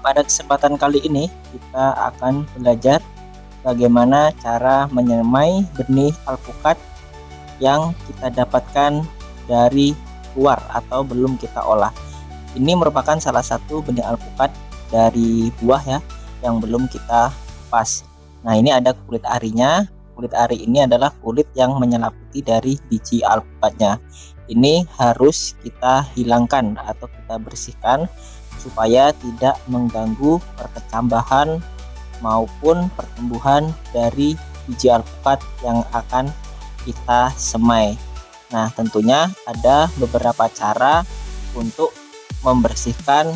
Pada kesempatan kali ini kita akan belajar bagaimana cara menyemai benih alpukat yang kita dapatkan dari luar atau belum kita olah. Ini merupakan salah satu benih alpukat dari buah ya yang belum kita kupas. Nah, ini ada kulit arinya. Kulit ari ini adalah kulit yang menyelimuti dari biji alpukatnya. Ini harus kita hilangkan atau kita bersihkan supaya tidak mengganggu perkecambahan maupun pertumbuhan dari biji alpukat yang akan kita semai. Nah, tentunya ada beberapa cara untuk membersihkan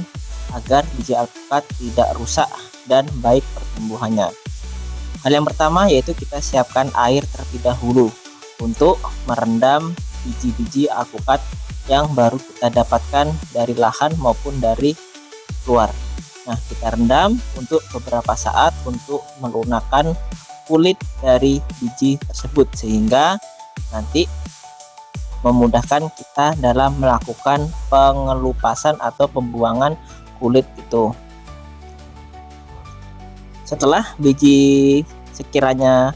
agar biji alpukat tidak rusak dan baik pertumbuhannya. Hal yang pertama yaitu kita siapkan air terlebih dahulu untuk merendam biji-biji alpukat yang baru kita dapatkan dari lahan maupun dari luar. Nah, kita rendam untuk beberapa saat untuk melunakkan kulit dari biji tersebut sehingga nanti memudahkan kita dalam melakukan pengelupasan atau pembuangan kulit itu. Setelah biji sekiranya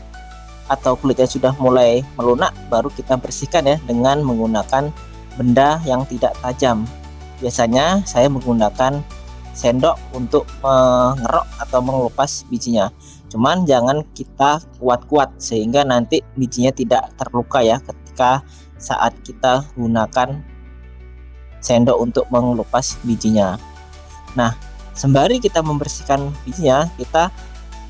atau kulitnya sudah mulai melunak, baru kita bersihkan ya dengan menggunakan benda yang tidak tajam. Biasanya saya menggunakan sendok untuk mengerok atau mengelupas bijinya. Cuman jangan kita kuat-kuat sehingga nanti bijinya tidak terluka ya ketika saat kita gunakan sendok untuk mengelupas bijinya. Nah, sembari kita membersihkan bijinya, kita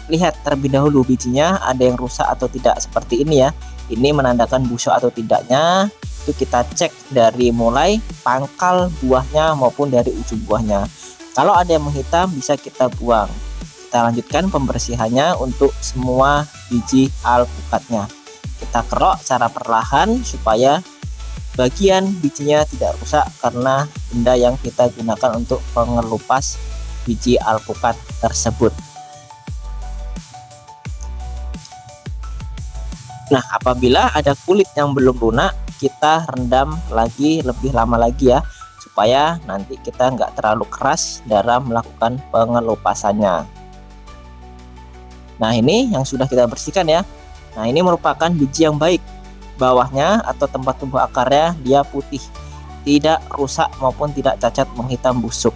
lihat terlebih dahulu bijinya ada yang rusak atau tidak seperti ini ya. Ini menandakan busuk atau tidaknya. Itu kita cek dari mulai pangkal buahnya maupun dari ujung buahnya. Kalau ada yang menghitam bisa kita buang. Kita lanjutkan pembersihannya untuk semua biji alpukatnya. Kita kerok secara perlahan supaya bagian bijinya tidak rusak karena benda yang kita gunakan untuk pengelupas biji alpukat tersebut. Nah, apabila ada kulit yang belum lunak, kita rendam lagi lebih lama lagi ya, supaya nanti kita nggak terlalu keras dalam melakukan pengelupasannya. Nah, ini yang sudah kita bersihkan ya. Nah, ini merupakan biji yang baik. Bawahnya atau tempat tumbuh akarnya dia putih, tidak rusak maupun tidak cacat menghitam busuk.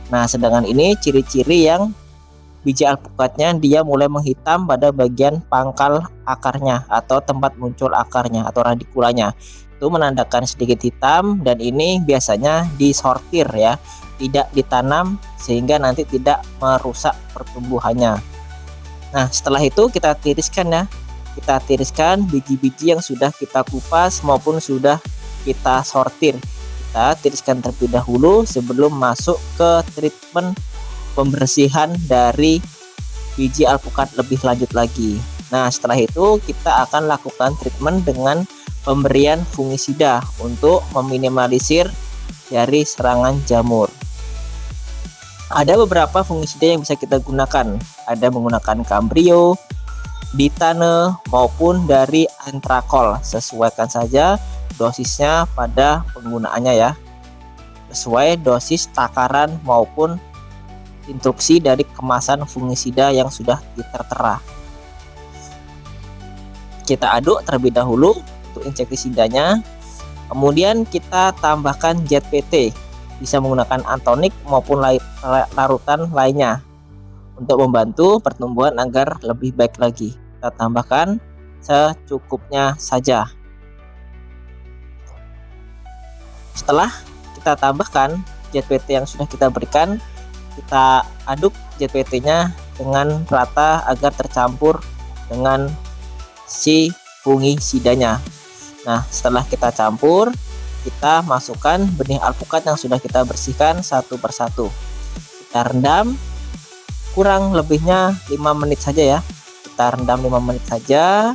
Nah, sedangkan ini ciri-ciri yang biji alpukatnya dia mulai menghitam pada bagian pangkal akarnya atau tempat muncul akarnya atau radikulanya. Itu menandakan sedikit hitam dan ini biasanya disortir ya, tidak ditanam sehingga nanti tidak merusak pertumbuhannya. Nah, setelah itu kita tiriskan ya. Kita tiriskan biji-biji yang sudah kita kupas maupun sudah kita sortir. Kita tiriskan terlebih dahulu sebelum masuk ke treatment pembersihan dari biji alpukat lebih lanjut lagi. Nah, setelah itu kita akan lakukan treatment dengan pemberian fungisida untuk meminimalisir dari serangan jamur. Ada beberapa fungisida yang bisa kita gunakan. Ada menggunakan Cambrio, Ditane maupun dari Antrakol. Sesuaikan saja dosisnya pada penggunaannya ya. Sesuai dosis takaran maupun instruksi dari kemasan fungisida yang sudah tertera. Kita aduk terlebih dahulu untuk insektisidanya. Kemudian kita tambahkan ZPT. Bisa menggunakan antonik maupun larutan lainnya untuk membantu pertumbuhan agar lebih baik lagi. Kita tambahkan secukupnya saja. Setelah kita tambahkan ZPT yang sudah kita berikan, kita aduk ZPT-nya dengan rata agar tercampur dengan si fungisidanya. Nah, setelah kita campur, kita masukkan benih alpukat yang sudah kita bersihkan satu persatu. Kita rendam kurang lebihnya 5 menit saja ya. Kita rendam 5 menit saja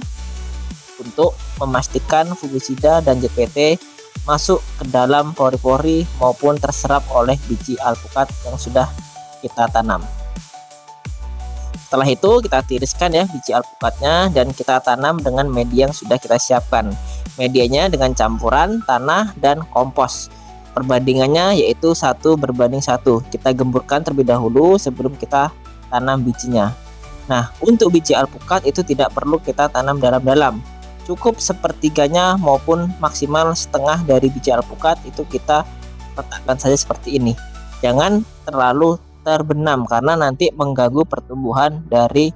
untuk memastikan fungisida dan ZPT masuk ke dalam pori-pori maupun terserap oleh biji alpukat yang sudah kita tanam. Setelah itu kita tiriskan ya biji alpukatnya dan kita tanam dengan media yang sudah kita siapkan. Medianya dengan campuran tanah dan kompos. perbandingannya yaitu 1:1. Kita gemburkan terlebih dahulu sebelum kita tanam bijinya. Nah, untuk biji alpukat itu tidak perlu kita tanam dalam-dalam. Cukup sepertiganya maupun maksimal setengah dari biji alpukat itu kita letakkan saja seperti ini. Jangan terlalu terbenam karena nanti mengganggu pertumbuhan dari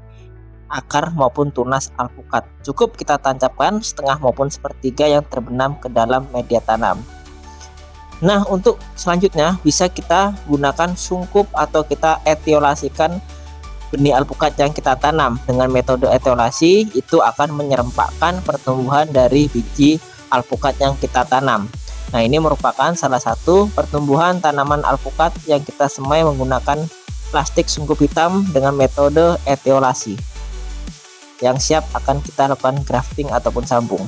akar maupun tunas alpukat. Cukup kita tancapkan setengah maupun sepertiga yang terbenam ke dalam media tanam. Nah, untuk selanjutnya bisa kita gunakan sungkup atau kita etiolasikan benih alpukat yang kita tanam. Dengan metode etiolasi itu akan menyerempakkan pertumbuhan dari biji alpukat yang kita tanam. Nah, ini merupakan salah satu pertumbuhan tanaman alpukat yang kita semai menggunakan plastik sungkup hitam dengan metode etiolasi yang siap akan kita lakukan grafting ataupun sambung.